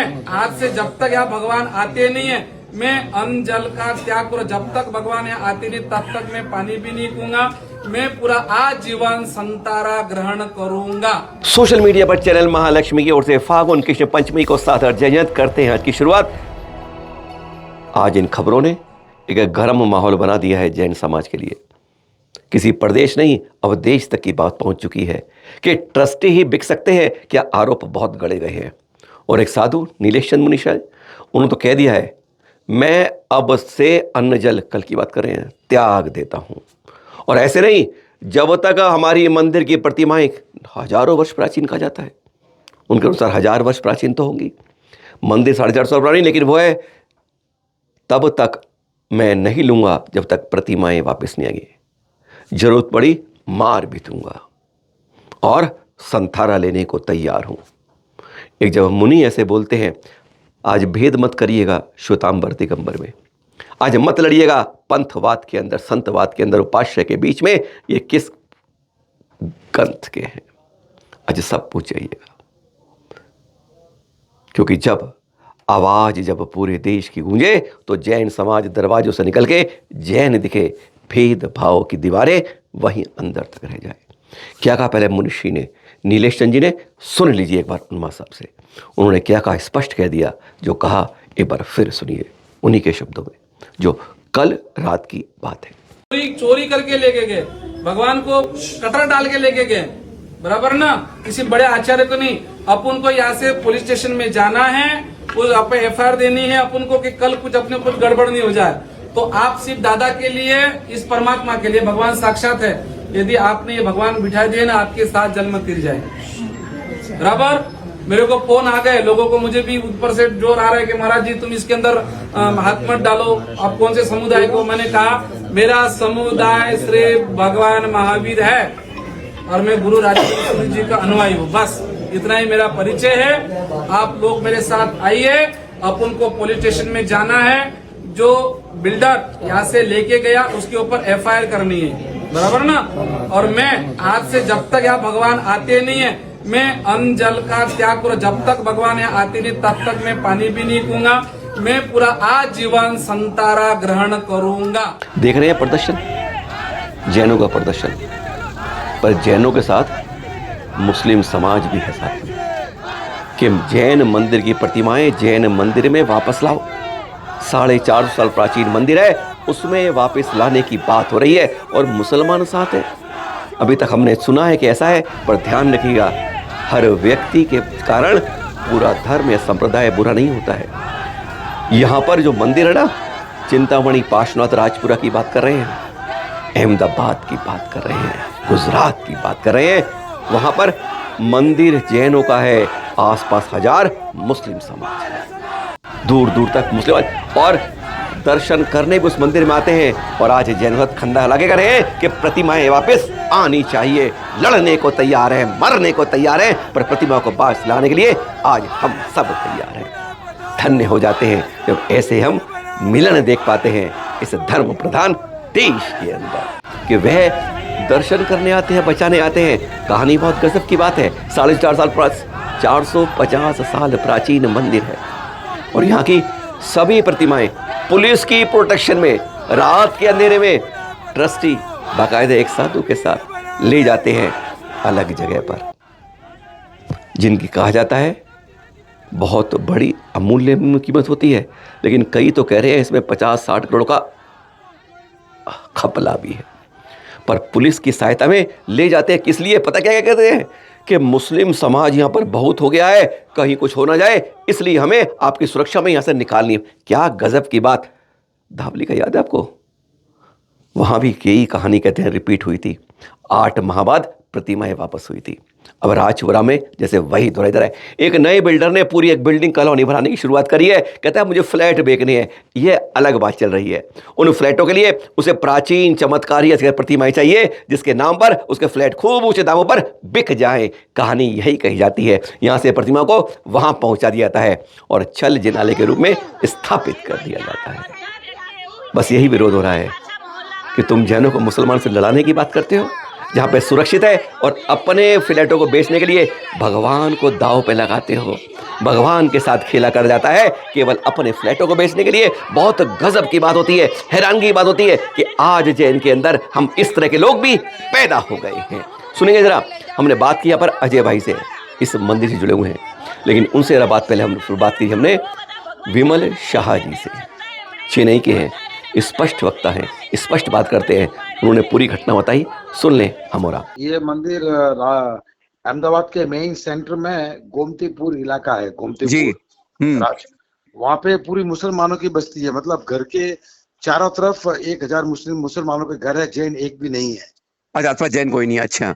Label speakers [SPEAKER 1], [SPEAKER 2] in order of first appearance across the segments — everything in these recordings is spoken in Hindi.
[SPEAKER 1] मैं आज से जब तक यहाँ भगवान आते नहीं है, मैं अन्न जल का त्याग करूँ। जब तक भगवान यहाँ आते नहीं तब तक मैं पानी भी नहीं पीऊंगा। मैं पूरा आजीवन संतारा ग्रहण करूंगा।
[SPEAKER 2] सोशल मीडिया पर चैनल महालक्ष्मी की ओर से फागुन कृष्ण पंचमी को सादर जयंत करते हैं आज की शुरुआत। आज इन खबरों ने एक गर्म माहौल बना दिया है जैन समाज के लिए। किसी प्रदेश नहीं, अब देश तक की बात पहुंच चुकी है कि ट्रस्टी ही बिक सकते हैं, क्या आरोप बहुत गड़े गए हैं। और एक साधु नीलेश चंद मुनि शायद, उन्होंने तो कह दिया है, मैं अब से अन्न जल, कल की बात कर रहे हैं, त्याग देता हूं। और ऐसे नहीं, जब तक हमारी मंदिर की प्रतिमाएं हजारों वर्ष प्राचीन कहा जाता है, उनके अनुसार 1000 वर्ष प्राचीन तो होंगी, मंदिर 450 पुरानी, लेकिन वो है तब तक मैं नहीं लूंगा जब तक प्रतिमाएं वापस नहीं आएंगी। जरूरत पड़ी मार भी दूंगा और संथारा लेने को तैयार हूं। एक जब मुनि ऐसे बोलते हैं, आज भेद मत करिएगा श्वेतांबर दिगंबर में, आज मत लड़िएगा पंथवाद के अंदर, संतवाद के अंदर, उपास्य के बीच में, ये किस ग्रंथ के हैं, आज सब पूछ जाइएगा। क्योंकि जब पूरे देश की गूंजे तो जैन समाज दरवाजों से निकल के जैन दिखे, भेदभाव की दीवारें वहीं अंदर तक रह जाए। क्या कहा पहले मनुष्य ने, नीलेश चंद जी ने, सुन लीजिए एक बार उन्मा साहब से। उन्होंने क्या कहा, स्पष्ट कह दिया। जो कहा एक बार फिर सुनिए उन्हीं के शब्दों में, जो कल रात की बात है।
[SPEAKER 1] चोरी करके लेके गए, भगवान को कटर डाल के लेके गए, बराबर ना, किसी बड़े आचार्य को नहीं। अपन को यहाँ से पुलिस स्टेशन में जाना है, उस अपन FIR देनी है अपन को कि कल कुछ अपने कुछ गड़बड़ नहीं हो जाए। तो आप सिर्फ दादा के लिए, इस परमात्मा के लिए, भगवान साक्षात है, यदि आपने ये भगवान बिठा दिए ना, आपके साथ जन्म तिर जाए, बराबर। मेरे को फोन आ गए लोगों को, मुझे भी ऊपर से जोर आ रहा है कि महाराज जी तुम इसके अंदर हाथ मत डालो, आप कौन से समुदाय को। मैंने कहा मेरा समुदाय श्री भगवान महावीर है और मैं गुरु राजेंद्र जी का अनुयायी हूँ, बस इतना ही मेरा परिचय है। आप लोग मेरे साथ आइए, अपन को पुलिस स्टेशन में जाना है, जो बिल्डर यहाँ से लेके गया उसके ऊपर FIR करनी है, बराबर ना। और मैं आज से जब तक यहाँ भगवान आते नहीं है, मैं अन्न जल का त्याग करूँ। जब तक भगवान यहाँ आते नहीं तब तक मैं पानी भी नहीं पीऊंगा। मैं पूरा आजीवन संतारा ग्रहण करूंगा।
[SPEAKER 2] देख रहे हैं प्रदर्शन, जैनों का प्रदर्शन, पर जैनों के साथ मुस्लिम समाज भी है साथ में, कि जैन मंदिर की प्रतिमाएं जैन मंदिर में वापस लाओ। 450 साल प्राचीन मंदिर है, उसमें वापस लाने की बात हो रही है और मुसलमान साथ है। अभी तक हमने सुना है कि ऐसा है, पर ध्यान रखिएगा, हर व्यक्ति के कारण पूरा धर्म या संप्रदाय बुरा नहीं होता है। यहाँ पर जो मंदिर है ना, चिंतामणि पार्श्वनाथ राजपुरा की बात कर रहे हैं, अहमदाबाद की बात कर रहे हैं, गुजरात की बात कर रहे हैं, वहाँ पर मंदिर जैनों का है, आसपास 1000 मुस्लिम समाज है, दूर दूर तक मुस्लिम, और दर्शन करने भी उस मंदिर में आते हैं। और आज जैन भक्त खंडा लगे कर रहे हैं कि प्रतिमाएं वापस आनी चाहिए, लड़ने को तैयार है, मरने को तैयार है, पर प्रतिमा को वापस लाने के लिए आज हम सब तैयार हैं। धन्य हो जाते हैं जब ऐसे हम मिलन देख पाते हैं इस धर्म प्रधान देश के अंदर, कि वह दर्शन करने आते हैं, बचाने आते हैं। कहानी बहुत गजब की बात है। 450 साल प्राचीन मंदिर है और यहाँ की सभी प्रतिमाएं पुलिस की प्रोटेक्शन में, रात के अंधेरे में ट्रस्टी बाकायदे एक साधु के साथ ले जाते हैं अलग जगह पर, जिनकी कहा जाता है बहुत बड़ी अमूल्य कीमत होती है। लेकिन कई तो कह रहे हैं इसमें 50-60 करोड़ का खपला भी है, पर पुलिस की सहायता में ले जाते हैं। किस लिए, पता क्या कहते हैं, कि मुस्लिम समाज यहाँ पर बहुत हो गया है, कहीं कुछ हो ना जाए, इसलिए हमें आपकी सुरक्षा में यहाँ से निकालनी है। क्या गजब की बात। धावली का याद है आपको, वहाँ भी यही कहानी कहते हैं रिपीट हुई थी। 8 माह बाद प्रतिमाएं वापस हुई थी। अब राजपुरा में जैसे वही दौरा इधर है। एक नए बिल्डर ने पूरी एक बिल्डिंग कॉलोनी बनाने की शुरुआत करी है, कहता है मुझे फ्लैट बेचने हैं। ये अलग बात चल रही है। उन फ्लैटों के लिए उसे प्राचीन चमत्कारी प्रतिमाएं चाहिए, जिसके नाम पर उसके फ्लैट खूब ऊंचे दामों पर बिक जाए। कहानी यही कही जाती है। यहाँ से प्रतिमा को वहां पहुंचा दिया जाता है और छल जिनाले के रूप में स्थापित कर दिया जाता है। बस यही विरोध हो रहा है कि तुम जैनों को मुसलमान से लड़ाने की बात करते हो, जहाँ पे सुरक्षित है, और अपने फ्लैटों को बेचने के लिए भगवान को दांव पे लगाते हो। भगवान के साथ खेला कर जाता है केवल अपने फ्लैटों को बेचने के लिए। बहुत गजब की बात होती है, हैरानगी की बात होती है कि आज जैन के अंदर हम इस तरह के लोग भी पैदा हो गए हैं। सुनेंगे जरा, हमने बात की यहाँ पर अजय भाई से, इस मंदिर से जुड़े हुए हैं, लेकिन उनसे जरा बात पहले बात की हमने विमल शाह जी से, चेन्नई के हैं, स्पष्ट वक्ता है, स्पष्ट बात करते हैं। उन्होंने पूरी घटना बताई, सुन लें हम। और
[SPEAKER 3] ये मंदिर अहमदाबाद के मेन सेंटर में गोमतीपुर इलाका है,
[SPEAKER 2] जी।
[SPEAKER 3] गोमतीपुर राज, वहाँ पे पूरी मुसलमानों की बस्ती है। मतलब घर के चारों तरफ 1000 मुसलमानों के घर है, जैन एक भी नहीं है।
[SPEAKER 2] अच्छा, अथवा जैन कोई नहीं है। अच्छा।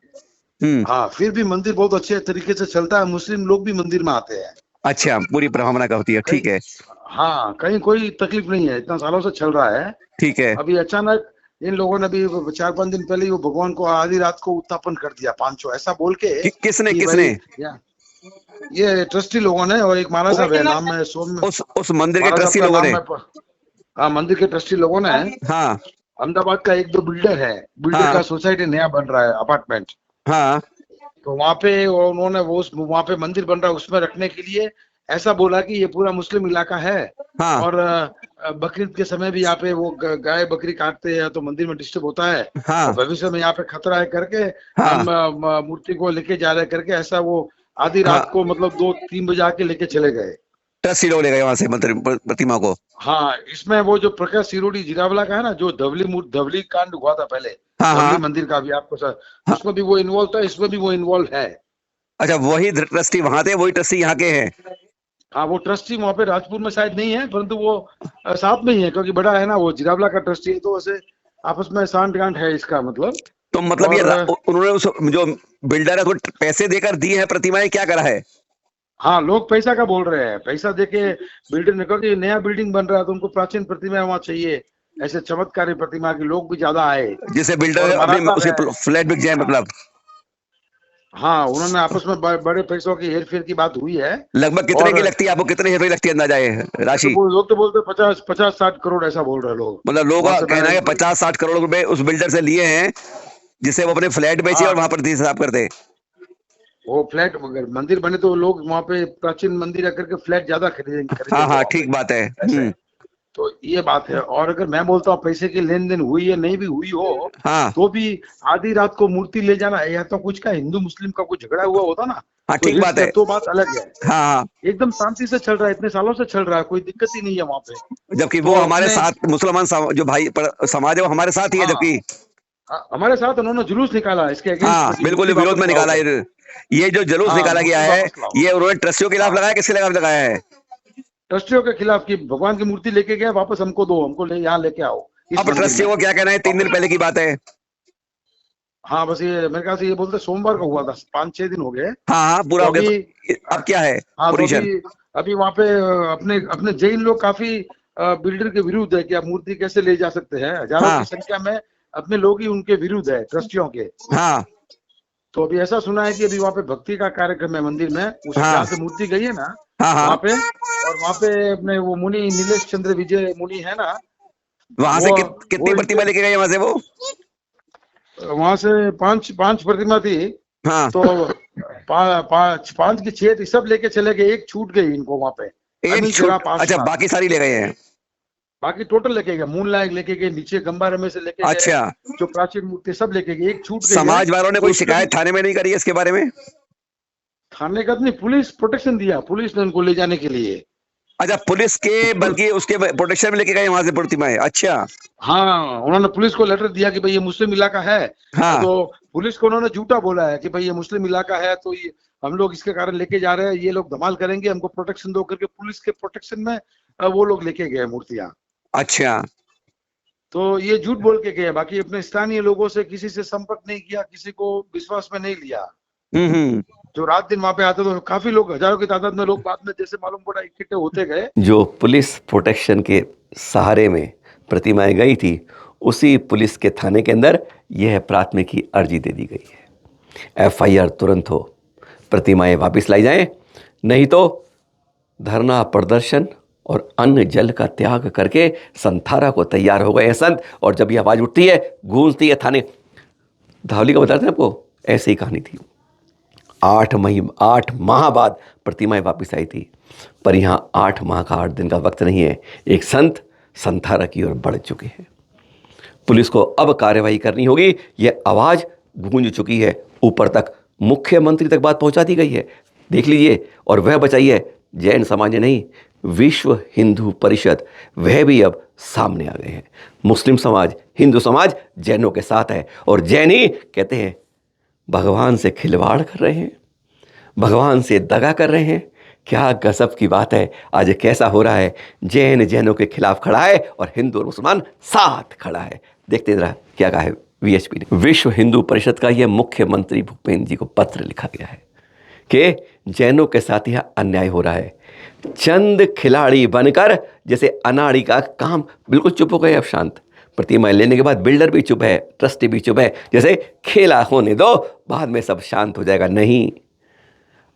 [SPEAKER 3] हाँ, फिर भी मंदिर बहुत अच्छे तरीके से चलता है, मुस्लिम लोग भी मंदिर में आते हैं।
[SPEAKER 2] अच्छा, पूरी ब्राह्मणा का होती है, ठीक है।
[SPEAKER 3] हाँ, कहीं कोई तकलीफ नहीं है, इतना सालों से चल रहा है।
[SPEAKER 2] ठीक है।
[SPEAKER 3] अभी अचानक इन लोगों ने अभी 4-5 दिन पहले ही वो भगवान को आधी रात को उत्थापन कर दिया 500 ऐसा बोल के।
[SPEAKER 2] किसने
[SPEAKER 3] कि
[SPEAKER 2] किसने?
[SPEAKER 3] ये ट्रस्टी लोगों ने, और एक महाराज साहब है, नाम है सोम,
[SPEAKER 2] उस मंदिर के ट्रस्टी लोगों ने?
[SPEAKER 3] हाँ, मंदिर के ट्रस्टी लोगों ने।
[SPEAKER 2] हाँ।
[SPEAKER 3] अहमदाबाद का 1-2 बिल्डर है, बिल्डर
[SPEAKER 2] हाँ।
[SPEAKER 3] का सोसाइटी नया बन रहा है, अपार्टमेंट।
[SPEAKER 2] हाँ।
[SPEAKER 3] तो वहाँ पे उन्होंने वहाँ पे मंदिर बन रहा है, उसमें रखने के लिए ऐसा बोला कि ये पूरा मुस्लिम इलाका है।
[SPEAKER 2] हाँ।
[SPEAKER 3] और बकरीद के समय भी यहाँ पे वो गाय बकरी काटते हैं तो मंदिर में डिस्टर्ब होता है।
[SPEAKER 2] हाँ।
[SPEAKER 3] और भविष्य में यहाँ पे खतरा है करके
[SPEAKER 2] हाँ।
[SPEAKER 3] हम मूर्ति को लेके जा रहे करके, ऐसा वो आधी रात को मतलब 2-3 बजे आके लेके चले गए।
[SPEAKER 2] ट्रस्टी लोग ले गए वहां से प्रतिमा को।
[SPEAKER 3] हाँ, इसमें वो जो प्रकाश सिरोड़ी जिरावला का है ना, जो धवली कांड हुआ था पहले,
[SPEAKER 2] हाँ।
[SPEAKER 3] धवली
[SPEAKER 2] हाँ।
[SPEAKER 3] मंदिर का भी आपको सर, उसमें भी वो इन्वॉल्व था, इसमें भी वो इन्वॉल्व है।
[SPEAKER 2] अच्छा, वही ट्रस्टी वहां थे, वही ट्रस्टी यहाँ के हैं?
[SPEAKER 3] हाँ, वो ट्रस्टी वहाँ पे राजपुर में शायद नहीं है, परंतु वो साथ में ही है, क्योंकि बड़ा है ना वो, जिरावला का ट्रस्टी है, तो वैसे आपस में सांठ गांठ है इसका मतलब।
[SPEAKER 2] तो मतलब ये उन्होंने उस जो बिल्डर है वो पैसे देकर दी है प्रतिमाएं, क्या करा है?
[SPEAKER 3] हाँ, लोग पैसा का बोल रहे हैं, पैसा देके बिल्डर ने कहा कि नया बिल्डिंग बन रहा है तो उनको प्राचीन प्रतिमा वहाँ चाहिए, ऐसे चमत्कारी प्रतिमा के लोग भी ज्यादा आए,
[SPEAKER 2] जिसे बिल्डर अपने उसके फ्लैट बिक जाए मतलब।
[SPEAKER 3] हाँ, उन्होंने आपस में बड़े पैसों की हेरफेर की बात हुई है।
[SPEAKER 2] लगभग कितने की लगती है आपको, कितने हेरफेर लगती है अंदाजा है राशि?
[SPEAKER 3] तो लोग तो बोलते 50-60 करोड़ ऐसा बोल रहे लोग।
[SPEAKER 2] मतलब लोगों का कहना है 50-60 करोड़ रुपए उस बिल्डर से लिए हैं, जिसे वो अपने फ्लैट बेचे और वहां पर हिसाब करते।
[SPEAKER 3] वो फ्लैट, अगर मंदिर बने तो लोग वहाँ पे प्राचीन मंदिर आकर के फ्लैट ज्यादा खरीदेंगे।
[SPEAKER 2] हाँ हाँ, ठीक बात है।
[SPEAKER 3] तो ये बात है। और अगर मैं बोलता हूँ पैसे की लेन देन हुई है, नहीं भी हुई हो,
[SPEAKER 2] हाँ।
[SPEAKER 3] तो भी आधी रात को मूर्ति ले जाना, या तो कुछ का हिंदू मुस्लिम का कुछ झगड़ा हुआ होता ना,
[SPEAKER 2] हाँ, ठीक बात है,
[SPEAKER 3] तो बात अलग है।
[SPEAKER 2] हाँ।
[SPEAKER 3] एकदम शांति से चल रहा है, इतने सालों से चल रहा है, कोई दिक्कत ही नहीं है वहाँ पे।
[SPEAKER 2] जबकि वो हमारे साथ मुसलमान जो भाई समाज है वो हमारे साथ ही है, जबकि
[SPEAKER 3] हमारे साथ उन्होंने जुलूस निकाला इसके अगेंस्ट।
[SPEAKER 2] हाँ, बिल्कुल विरोध में निकाला। ये जो जुलूस निकाला गया है, ये उन्होंने ट्रस्टियों के खिलाफ लगाया, किसके खिलाफ लगाया है?
[SPEAKER 3] ट्रस्टियों के खिलाफ, की भगवान की मूर्ति लेके गया, वापस हमको दो, हमको यहाँ लेके आओ।
[SPEAKER 2] अब ट्रस्टियों को क्या कहना है? 3 दिन पहले की बात है।
[SPEAKER 3] हाँ, बस ये मेरे ख्याल से ये बोलते सोमवार को हुआ था, 5-6 दिन हो गए।
[SPEAKER 2] हाँ, पूरा हो गया। तो अब क्या है पोजीशन?
[SPEAKER 3] अभी वहाँ पे अपने जैन लोग काफी बिल्डर के विरुद्ध है कि आप मूर्ति कैसे ले जा सकते हैं। हजारों की संख्या में अपने लोग ही उनके विरुद्ध है, ट्रस्टियों के।
[SPEAKER 2] हाँ।
[SPEAKER 3] तो अभी ऐसा सुना है कि अभी वहाँ पे भक्ति का कार्यक्रम है मंदिर में, उस जहाँ से मूर्ति गई है ना, वहाँ पे, और वहाँ पे अपने वो मुनि नीलेश चंद्र विजय मुनि है ना,
[SPEAKER 2] वहां से कितनी प्रतिमा लेके गए? वहां से वो
[SPEAKER 3] वहां से 5 प्रतिमा थी।
[SPEAKER 2] हाँ।
[SPEAKER 3] तो 5 की 6 थी, सब लेके चले गए, एक छूट गई इनको वहाँ पे।
[SPEAKER 2] अच्छा, बाकी सारी ले गए हैं?
[SPEAKER 3] बाकी टोटल लेके गए, मून लायक लेके गए, नीचे गंबा रमे से लेके गए।
[SPEAKER 2] अच्छा,
[SPEAKER 3] जो प्राचीन मूर्ति सब लेके गए, एक छूट गई।
[SPEAKER 2] समाज वालों ने कोई शिकायत थाने में नहीं करी है इसके बारे में?
[SPEAKER 3] थाने का नहीं, पुलिस प्रोटेक्शन दिया, पुलिस ने उनको ले जाने के लिए।
[SPEAKER 2] अच्छा, पुलिस के बल्कि उसके प्रोटेक्शन में लेके गए वहां से प्रतिमाएं? अच्छा,
[SPEAKER 3] हाँ, उन्होंने पुलिस को लेटर दिया कि भाई ये मुस्लिम इलाका है।
[SPEAKER 2] हाँ।
[SPEAKER 3] तो पुलिस को उन्होंने झूठा बोला है कि भाई ये मुस्लिम इलाका है, तो ये हम लोग इसके कारण लेके जा रहे हैं, ये लोग धमाल करेंगे, हमको प्रोटेक्शन दो करके पुलिस के प्रोटेक्शन में वो लोग लेके गए मूर्तियां।
[SPEAKER 2] अच्छा,
[SPEAKER 3] तो ये झूठ बोल के गए, बाकी अपने स्थानीय लोगों से किसी से संपर्क नहीं किया, किसी को विश्वास में नहीं लिया। जो रात दिन वहां पे आते तो काफी लोग, हजारों की तादाद में लोग बाद में जैसे मालूम पड़ा इकट्ठे होते गए। जो पुलिस प्रोटेक्शन के सहारे में प्रतिमाएं गई थी, उसी पुलिस के थाने के अंदर यह प्राथमिकी अर्जी दे दी गई है। FIR तुरंत हो, प्रतिमाएं वापस लाई जाएं, नहीं तो धरना प्रदर्शन और अन्न जल का त्याग करके संथारा को तैयार हो गए हैं संत। और जब ये आवाज उठती है, गूंजती है थाने,
[SPEAKER 2] धावली का बता रहे थे आपको, ऐसे ही कहानी थी। 8 माह बाद प्रतिमाएं वापस आई थी, पर यहाँ 8 माह का 8 दिन का वक्त नहीं है। एक संत संथारा की ओर बढ़ चुके हैं। पुलिस को अब कार्रवाई करनी होगी। यह आवाज़ गूंज चुकी है ऊपर तक, मुख्यमंत्री तक बात पहुंचा दी गई है। देख लीजिए, और वह बचाइए जैन समाज नहीं, विश्व हिंदू परिषद, वह भी अब सामने आ गए हैं। मुस्लिम समाज, हिंदू समाज जैनों के साथ है, और जैन ही कहते हैं भगवान से खिलवाड़ कर रहे हैं, भगवान से दगा कर रहे हैं। क्या गजब की बात है। आज कैसा हो रहा है, जैन जैनों के खिलाफ खड़ा है और हिंदू और मुसलमान साथ खड़ा है। देखते रहा क्या कहा है वीएचपी ने। विश्व हिंदू परिषद का यह मुख्यमंत्री भूपेंद्र जी को पत्र लिखा गया है कि जैनों के साथ यह अन्याय हो रहा है। चंद खिलाड़ी बनकर जैसे अनाड़ी का काम, बिल्कुल चुप हो गए अब शांत। प्रतिमा लेने के बाद बिल्डर भी चुप है, ट्रस्टी भी चुप है, जैसे खेला होने दो, बाद में सब शांत हो जाएगा। नहीं,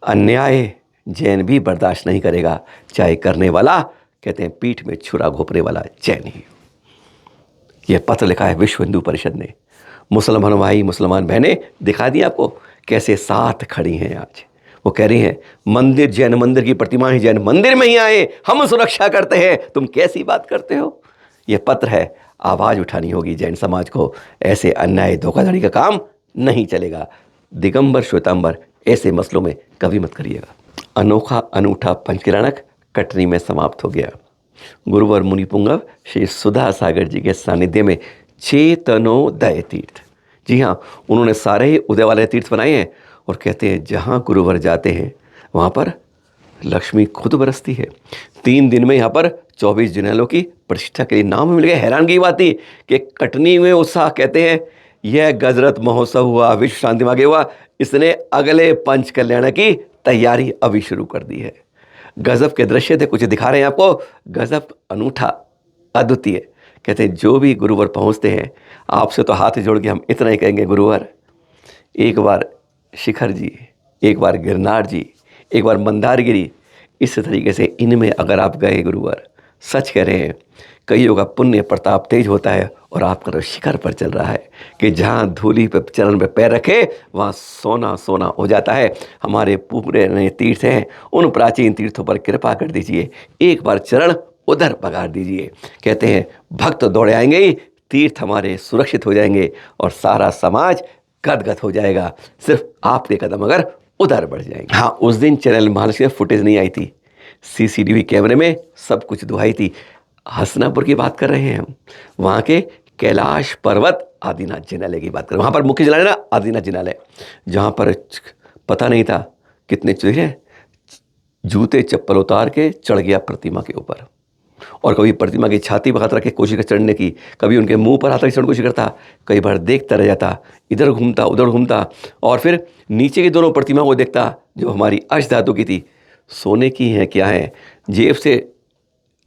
[SPEAKER 2] अन्याय जैन भी बर्दाश्त नहीं करेगा, चाहे करने वाला, कहते हैं पीठ में छुरा घोपने वाला जैन ही। यह पत्र लिखा है विश्व हिंदू परिषद ने। मुसलमान भाई, मुसलमान बहनें दिखा दी आपको कैसे साथ खड़ी हैं आज। वो कह रही हैं मंदिर, जैन मंदिर की प्रतिमाएं जैन मंदिर में ही आए, हम सुरक्षा करते हैं, तुम कैसी बात करते हो। यह पत्र है, आवाज़ उठानी होगी जैन समाज को। ऐसे अन्याय धोखाधड़ी का काम नहीं चलेगा। दिगंबर श्वेतांबर ऐसे मसलों में कभी मत करिएगा। अनोखा अनूठा पंचकिराणक कटनी में समाप्त हो गया। गुरुवर मुनि पुंगव श्री सुधा सागर जी के सानिध्य में चेतनोदय तीर्थ, जी हाँ, उन्होंने सारे ही उदय वाले तीर्थ बनाए हैं। और कहते हैं जहाँ गुरुवर जाते हैं वहाँ पर लक्ष्मी खुद बरसती है। 3 दिन में यहाँ पर 24 जिनेलों की प्रतिष्ठा के लिए नाम मिल गए। हैरानगी बात थी कि कटनी में उत्साह, कहते हैं यह गजरत महोत्सव हुआ, विश्व शांति मार्ग हुआ, इसने अगले पंच कल्याण की तैयारी अभी शुरू कर दी है। गजब के दृश्य थे, कुछ दिखा रहे हैं आपको, गजब, अनूठा, अद्वितीय। कहते हैं जो भी गुरुवर पहुँचते हैं, आपसे तो हाथ जोड़ के हम इतना ही कहेंगे, गुरुवर एक बार शिखर जी, एक बार गिरनार जी, एक बार मंदारगिरी, इस तरीके से इनमें अगर आप गए गुरुवर, सच कह रहे हैं कईयों का पुण्य प्रताप तेज होता है और आपका तो शिखर पर चल रहा है कि जहाँ धूली पे चरण पे पैर रखे वहाँ सोना सोना हो जाता है। हमारे पूरे नए तीर्थ हैं, उन प्राचीन तीर्थों पर कृपा कर दीजिए, एक बार चरण उधर पगार दीजिए। कहते हैं भक्त दौड़े आएंगे ही, तीर्थ हमारे सुरक्षित हो जाएंगे और सारा समाज गदगद हो जाएगा, सिर्फ आपके कदम अगर उधर बढ़ जाएंगे। हाँ, उस दिन चैनल महालक्ष्मी में फुटेज नहीं आई थी, सीसीटीवी कैमरे में सब कुछ दुहाई थी। हसनापुर की बात कर रहे हैं हम, वहाँ के कैलाश पर्वत आदिनाथ जिनालय की बात कर रहे हैं। वहाँ पर मुख्य जिनालय ना आदिनाथ जिनालय, जहाँ पर पता नहीं था कितने चूहे जूते चप्पल उतार के चढ़ गया प्रतिमा के ऊपर, और कभी प्रतिमा की छाती पर हाथ रख के कोशिश कर चढ़ने की, कभी उनके मुंह पर हाथ रख चढ़ने की कोशिश करता, कई बार देखता रह जाता, इधर घूमता उधर घूमता, और फिर नीचे की दोनों प्रतिमा को देखता जो हमारी अष्ट धातु की थी, सोने की हैं क्या है, जेब से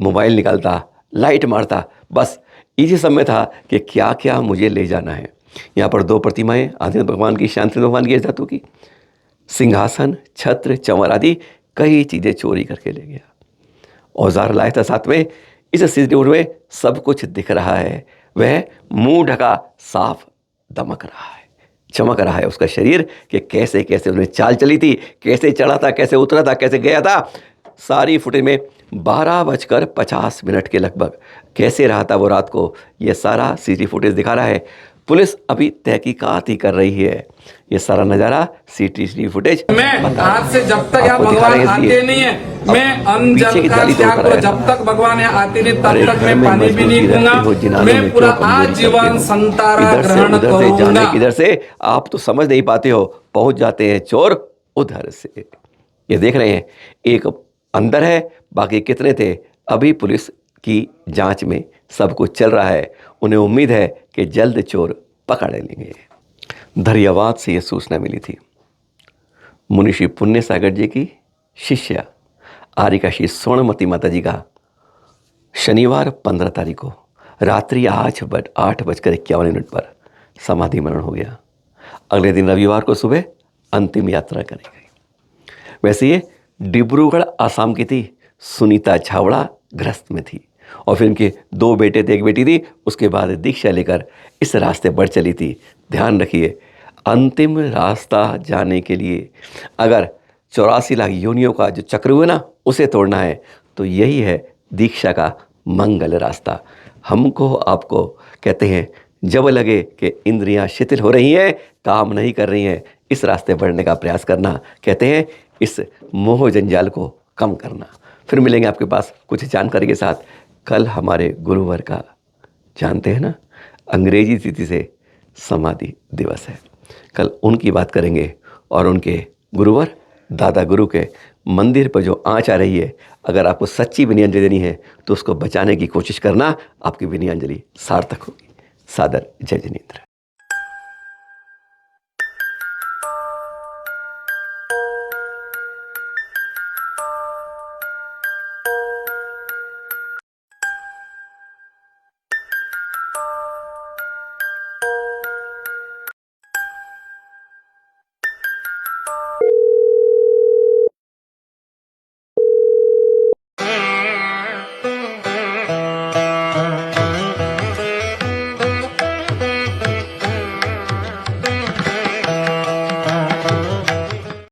[SPEAKER 2] मोबाइल निकालता, लाइट मारता, बस इसी समय था कि क्या क्या मुझे ले जाना है। यहाँ पर 2 प्रतिमाएं आदिनाथ भगवान की, शांति भगवान की अष्ट धातु की, सिंहासन, छत्र, चंवर आदि कई चीज़ें चोरी करके ले गया। औजार लाया था साथ में। इस सीसीटीवी में सब कुछ दिख रहा है, वह मुंह ढका साफ दमक रहा है, चमक रहा है उसका शरीर कि कैसे कैसे उसने चाल चली थी, कैसे चढ़ा था, कैसे उतरा था, कैसे गया था। सारी फुटेज में 12:50 के लगभग कैसे रहा था वो रात को, ये सारा सीसीटीवी फुटेज दिखा रहा है। पुलिस अभी तहकीकात ही कर रही है। ये सारा नज़ारा सीसीटीवी फुटेज
[SPEAKER 1] मैं आज से जब तक यहाँ भगवान आते नहीं है, मैं अनजन का त्याग करो, जब तक भगवान यहाँ आते नहीं तब तक मैं पानी भी नहीं पीऊंगा, मैं पूरा आजीवन संतारा ग्रहण करूंगा।
[SPEAKER 2] इधर से आप तो समझ नहीं पाते हो, पहुंच जाते हैं चोर उधर से। ये देख रहे हैं, एक अंदर है, बाकी कितने थे अभी पुलिस की जांच में सब कुछ चल रहा है। उन्हें उम्मीद है कि जल्द चोर पकड़ लेंगे। धैर्यवाद से यह सूचना मिली थी। मुनिषी पुण्य सागर जी की शिष्या आरिकाशी स्वर्णमती माता जी का शनिवार 15 तारीख को रात्रि 8:51 पर समाधि मरण हो गया। अगले दिन रविवार को सुबह अंतिम यात्रा करी गई। वैसे ये डिब्रूगढ़ आसाम की थी। सुनीता छावड़ा गृहस्थ में थी और फिर इनके 2 बेटे थे, 1 बेटी थी। उसके बाद दीक्षा लेकर इस रास्ते बढ़ चली थी। ध्यान रखिए, अंतिम रास्ता जाने के लिए अगर 84 लाख योनियों का जो चक्र हुआ ना, उसे तोड़ना है तो यही है दीक्षा का मंगल रास्ता। हमको आपको कहते हैं, जब लगे कि इंद्रियां शिथिल हो रही हैं, काम नहीं कर रही हैं, इस रास्ते बढ़ने का प्रयास करना, कहते हैं इस मोह जंजाल को कम करना। फिर मिलेंगे आपके पास कुछ जानकारी के साथ। कल हमारे गुरुवर का जानते हैं ना, अंग्रेजी तिथि से समाधि दिवस है। कल उनकी बात करेंगे और उनके गुरुवर दादा गुरु के मंदिर पर जो आँच आ रही है, अगर आपको सच्ची विनयांजलि देनी है तो उसको बचाने की कोशिश करना, आपकी विनयांजलि सार्थक होगी। सादर जय जिनेंद्र।